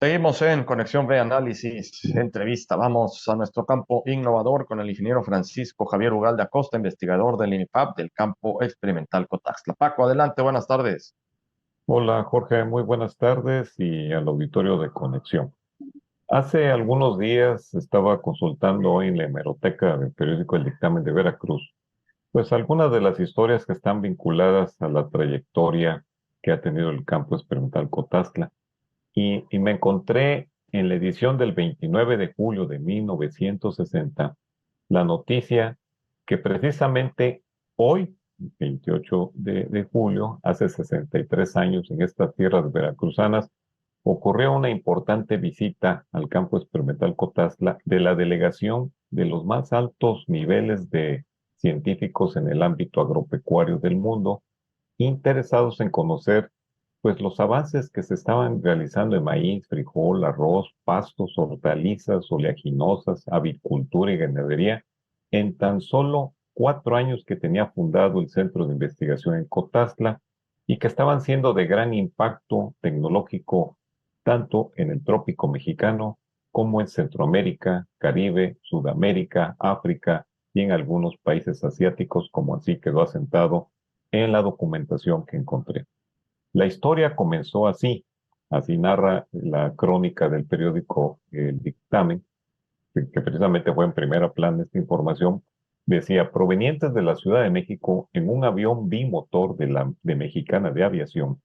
Seguimos en Conexión B Análisis, entrevista. Vamos a nuestro campo innovador con el ingeniero Francisco Javier Ugalde Acosta, investigador del INIFAP del campo experimental Cotaxtla. Paco, adelante, buenas tardes. Hola Jorge, muy buenas tardes y al auditorio de Conexión. Hace algunos días estaba consultando hoy en la hemeroteca del periódico El Dictamen de Veracruz, pues algunas de las historias que están vinculadas a la trayectoria que ha tenido el campo experimental Cotazla. Y me encontré en la edición del 29 de julio de 1960 la noticia que precisamente hoy, 28 de julio, hace 63 años, en estas tierras veracruzanas, ocurrió una importante visita al campo experimental Cotazla de la delegación de los más altos niveles de científicos en el ámbito agropecuario del mundo, interesados en conocer pues los avances que se estaban realizando en maíz, frijol, arroz, pastos, hortalizas, oleaginosas, avicultura y ganadería en tan solo 4 años que tenía fundado el Centro de Investigación en Cotazla y que estaban siendo de gran impacto tecnológico tanto en el trópico mexicano como en Centroamérica, Caribe, Sudamérica, África y en algunos países asiáticos, como así quedó asentado en la documentación que encontré. La historia comenzó así, así narra la crónica del periódico El Dictamen, que precisamente fue en primera plana esta información, decía, provenientes de la Ciudad de México en un avión bimotor de Mexicana de Aviación,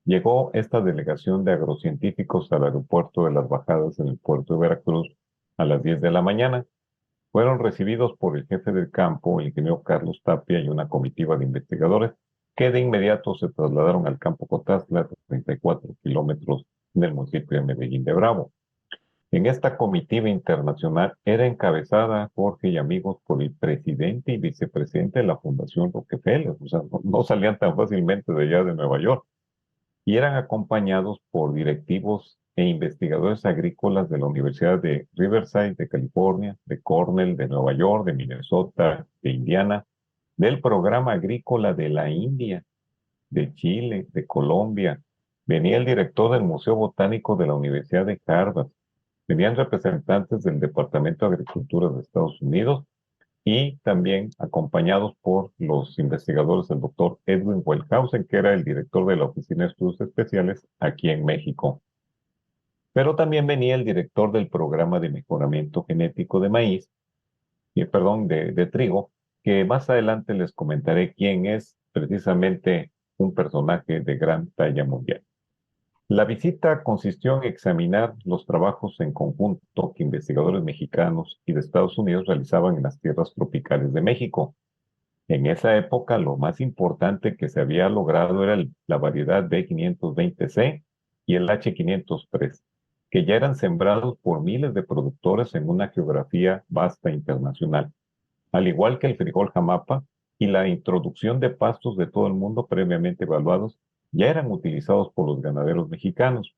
llegó esta delegación de agrocientíficos al aeropuerto de Las Bajadas en el puerto de Veracruz a las 10 de la mañana. Fueron recibidos por el jefe del campo, el ingeniero Carlos Tapia, y una comitiva de investigadores que de inmediato se trasladaron al campo Cotazla, a 34 kilómetros del municipio de Medellín de Bravo. En esta comitiva internacional era encabezada, Jorge y amigos, por el presidente y vicepresidente de la Fundación Rockefeller, o sea, no salían tan fácilmente de allá de Nueva York, y eran acompañados por directivos e investigadores agrícolas de la Universidad de Riverside de California, de Cornell de Nueva York, de Minnesota, de Indiana, del programa agrícola de la India, de Chile, de Colombia. Venía el director del Museo Botánico de la Universidad de Harvard. Venían representantes del Departamento de Agricultura de Estados Unidos y también acompañados por los investigadores del doctor Edwin Wellhausen, que era el director de la Oficina de Estudios Especiales aquí en México. Pero también venía el director del programa de mejoramiento genético de maíz, perdón, de trigo, que más adelante les comentaré quién es precisamente un personaje de gran talla mundial. La visita consistió en examinar los trabajos en conjunto que investigadores mexicanos y de Estados Unidos realizaban en las tierras tropicales de México. En esa época, lo más importante que se había logrado era la variedad B520C y el H503, que ya eran sembrados por miles de productores en una geografía vasta internacional, al igual que el frijol jamapa y la introducción de pastos de todo el mundo previamente evaluados, ya eran utilizados por los ganaderos mexicanos.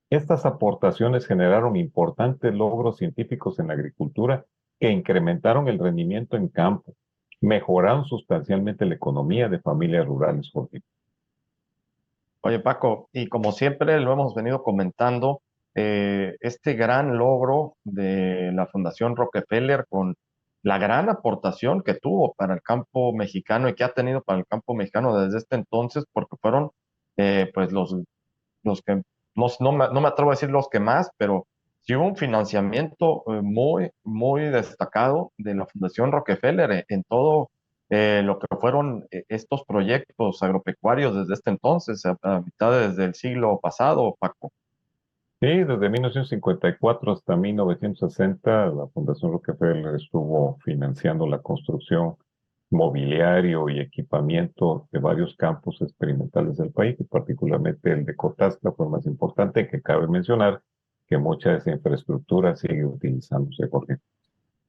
Estas aportaciones generaron importantes logros científicos en la agricultura que incrementaron el rendimiento en campo, mejoraron sustancialmente la economía de familias rurales, Jorge. Oye, Paco, y como siempre lo hemos venido comentando, este gran logro de la Fundación Rockefeller con la gran aportación que tuvo para el campo mexicano y que ha tenido para el campo mexicano desde este entonces, porque fueron pues los que, no me atrevo a decir los que más, pero sí hubo un financiamiento muy, muy destacado de la Fundación Rockefeller en todo lo que fueron estos proyectos agropecuarios desde este entonces, a mitad del siglo pasado, Paco. Sí, desde 1954 hasta 1960, la Fundación Rockefeller estuvo financiando la construcción, mobiliario y equipamiento de varios campos experimentales del país, y particularmente el de Cotazla fue el más importante, que cabe mencionar que mucha de esa infraestructura sigue utilizándose, Jorge.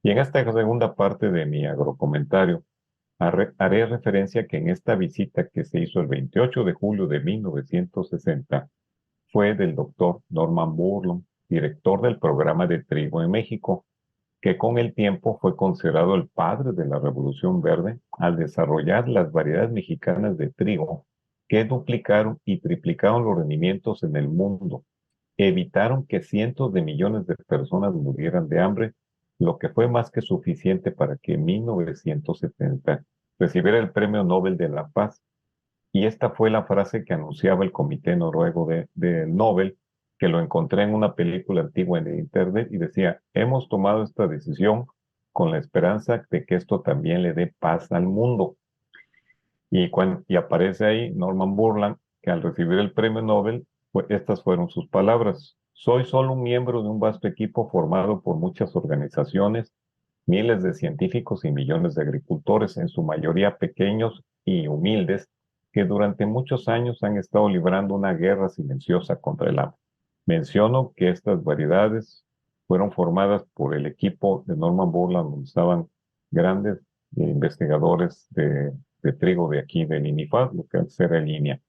Y en esta segunda parte de mi agrocomentario, haré referencia que en esta visita que se hizo el 28 de julio de 1960, fue del doctor Norman Burlum, director del programa de trigo en México, que con el tiempo fue considerado el padre de la Revolución Verde al desarrollar las variedades mexicanas de trigo que duplicaron y triplicaron los rendimientos en el mundo. evitaron que cientos de millones de personas murieran de hambre, lo que fue más que suficiente para que en 1970 recibiera el Premio Nobel de la Paz. Y esta fue la frase que anunciaba el Comité Noruego de Nobel, que lo encontré en una película antigua en el Internet y decía, hemos tomado esta decisión con la esperanza de que esto también le dé paz al mundo. Y aparece ahí Norman Borlaug, que al recibir el premio Nobel, estas fueron sus palabras. Soy solo un miembro de un vasto equipo formado por muchas organizaciones, miles de científicos y millones de agricultores, en su mayoría pequeños y humildes, que durante muchos años han estado librando una guerra silenciosa contra el hambre. Menciono que estas variedades fueron formadas por el equipo de Norman Borlaug, donde estaban grandes investigadores de trigo de aquí, del INIFAD, lo que antes era el INIA.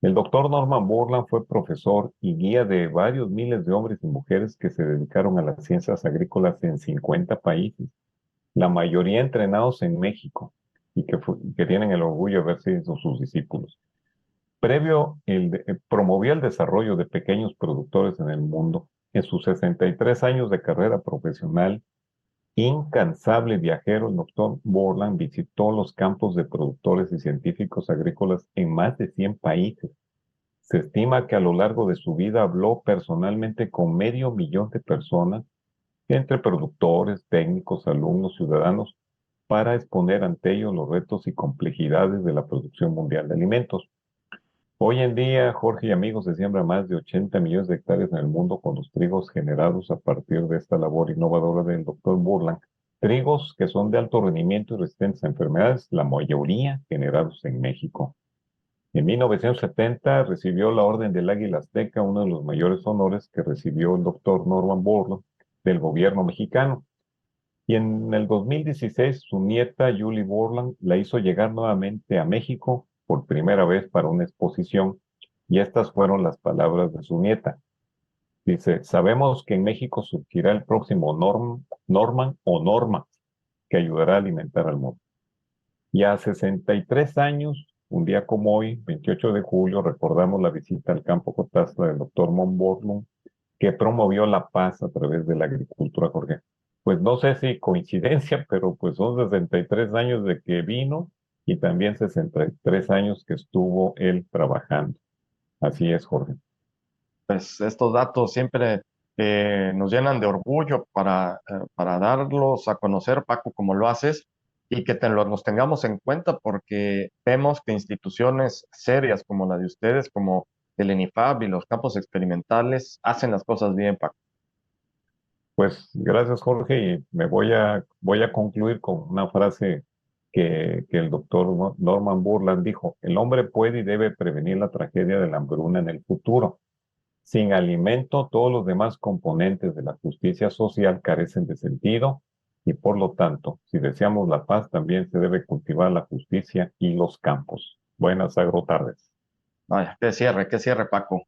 El doctor Norman Borlaug fue profesor y guía de varios miles de hombres y mujeres que se dedicaron a las ciencias agrícolas en 50 países, la mayoría entrenados en México y que tienen el orgullo de haber sido sus discípulos. Promovió el desarrollo de pequeños productores en el mundo. En sus 63 años de carrera profesional, incansable viajero, el doctor Borlaug visitó los campos de productores y científicos agrícolas en más de 100 países. Se estima que a lo largo de su vida habló personalmente con medio millón de personas, entre productores, técnicos, alumnos, ciudadanos, para exponer ante ellos los retos y complejidades de la producción mundial de alimentos. Hoy en día, Jorge y amigos, se siembra más de 80 millones de hectáreas en el mundo con los trigos generados a partir de esta labor innovadora del doctor Borlaug. Trigos que son de alto rendimiento y resistentes a enfermedades, la mayoría generados en México. En 1970 recibió la Orden del Águila Azteca, uno de los mayores honores que recibió el doctor Norman Borlaug del gobierno mexicano. Y en el 2016, su nieta Julie Borlaug la hizo llegar nuevamente a México por primera vez para una exposición. Y estas fueron las palabras de su nieta. Dice, sabemos que en México surgirá el próximo Norman o Norma, que ayudará a alimentar al mundo. Y a 63 años, un día como hoy, 28 de julio, recordamos la visita al campo Cotazla del doctor Mon Borlaug, que promovió la paz a través de la agricultura, Jorge. Pues no sé si coincidencia, pero pues son 63 años de que vino y también 63 años que estuvo él trabajando. Así es, Jorge. Pues estos datos siempre nos llenan de orgullo para darlos a conocer, Paco, como lo haces, y que nos tengamos en cuenta porque vemos que instituciones serias como la de ustedes, como el ENIFAB y los campos experimentales, hacen las cosas bien, Paco. Pues gracias, Jorge, y voy a concluir con una frase que el doctor Norman Borlaug dijo, el hombre puede y debe prevenir la tragedia de la hambruna en el futuro. Sin alimento, todos los demás componentes de la justicia social carecen de sentido y por lo tanto, si deseamos la paz, también se debe cultivar la justicia y los campos. Buenas agrotardes. Vaya, qué cierre, Paco.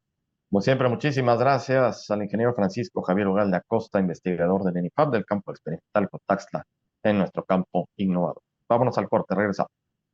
Como siempre, muchísimas gracias al ingeniero Francisco Javier Ugalde Acosta, investigador del ENIFAB del campo experimental Cotaxtla en nuestro campo innovador. Vámonos al corte, regresamos.